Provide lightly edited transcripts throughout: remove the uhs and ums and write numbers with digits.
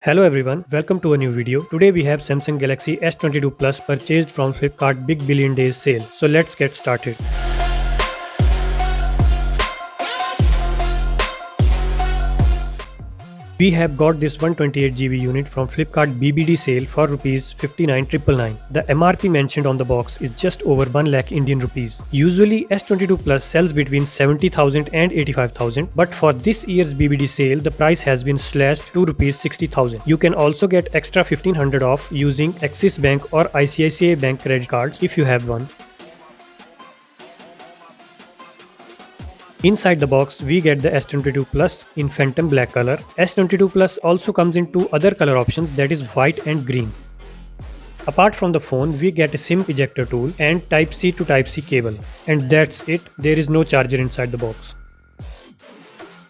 Hello everyone, welcome to a new video. Today we have Samsung Galaxy S22 Plus purchased from Flipkart Big Billion Days sale. So let's get started. We have got this 128GB unit from Flipkart BBD sale for Rs 59,999. The MRP mentioned on the box is just over 1 lakh Indian rupees. Usually S22 Plus sells between 70,000 and 85,000, but for this year's BBD sale the price has been slashed to Rs 60,000. You can also get extra 1500 off using Axis Bank or ICICI Bank credit cards if you have one. Inside the box, we get the S22 Plus in Phantom Black color. S22 Plus also comes in two other color options, that is white and green. Apart from the phone, we get a SIM ejector tool and Type-C to Type-C cable. And that's it, there is no charger inside the box.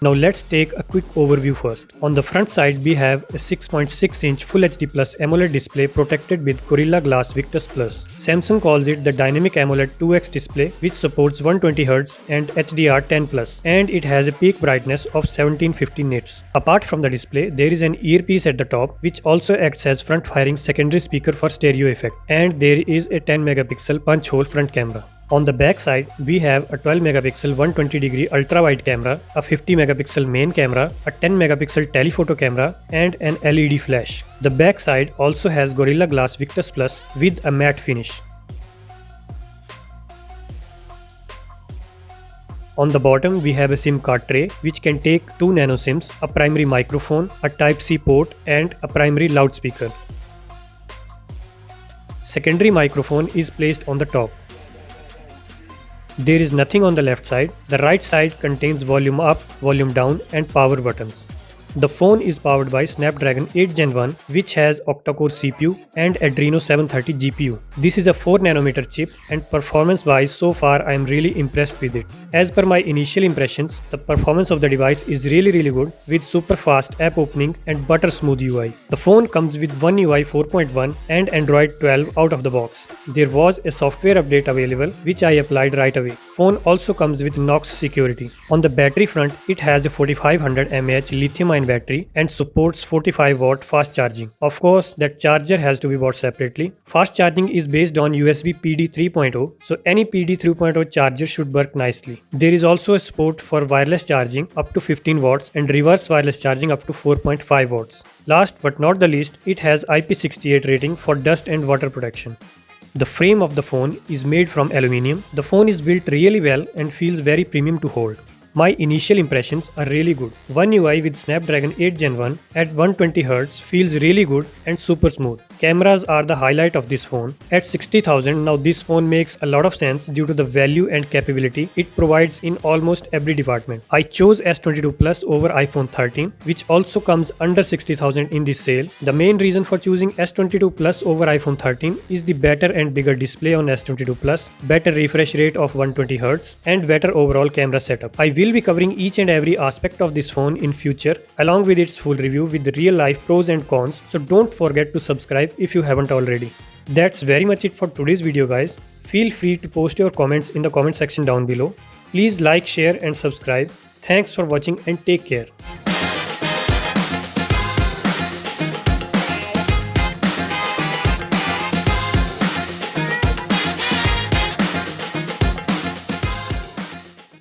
Now let's take a quick overview first. On the front side, we have a 6.6-inch Full HD Plus AMOLED display protected with Gorilla Glass Victus Plus. Samsung calls it the Dynamic AMOLED 2X display, which supports 120Hz and HDR10+, and it has a peak brightness of 1750 nits. Apart from the display, there is an earpiece at the top, which also acts as front-firing secondary speaker for stereo effect, and there is a 10-megapixel punch-hole front camera. On the back side, we have a 12-megapixel 120-degree ultra-wide camera, a 50-megapixel main camera, a 10-megapixel telephoto camera, and an LED flash. The back side also has Gorilla Glass Victus Plus with a matte finish. On the bottom, we have a SIM card tray which can take two nano SIMs, a primary microphone, a Type-C port, and a primary loudspeaker. Secondary microphone is placed on the top. There is nothing on the left side. The right side contains volume up, volume down, and power buttons. The phone is powered by Snapdragon 8 Gen 1, which has octa-core CPU and Adreno 730 GPU. This is a 4nm chip, and performance-wise so far I am really impressed with it. As per my initial impressions, the performance of the device is really good with super fast app opening and butter smooth UI. The phone comes with One UI 4.1 and Android 12 out of the box. There was a software update available which I applied right away. Phone also comes with Knox security. On the battery front, it has a 4500 mAh lithium-ion battery and supports 45-watt fast charging. Of course, that charger has to be bought separately. Fast charging is based on USB PD 3.0, so any PD 3.0 charger should work nicely. There is also a support for wireless charging up to 15 watts and reverse wireless charging up to 4.5 watts. Last but not the least, it has IP68 rating for dust and water protection. The frame of the phone is made from aluminium. The phone is built really well and feels very premium to hold. My initial impressions are really good. One UI with Snapdragon 8 Gen 1 at 120Hz feels really good and super smooth. Cameras are the highlight of this phone. At 60,000, now this phone makes a lot of sense due to the value and capability it provides in almost every department. I chose S22 Plus over iPhone 13, which also comes under 60,000 in this sale. The main reason for choosing S22 Plus over iPhone 13 is the better and bigger display on S22 Plus, better refresh rate of 120Hz, and better overall camera setup. I will be covering each and every aspect of this phone in future along with its full review with real life pros and cons, so don't forget to subscribe if you haven't already. That's very much it for today's video guys. Feel free to post your comments in the comment section down below. Please like, share and subscribe. Thanks for watching and take care.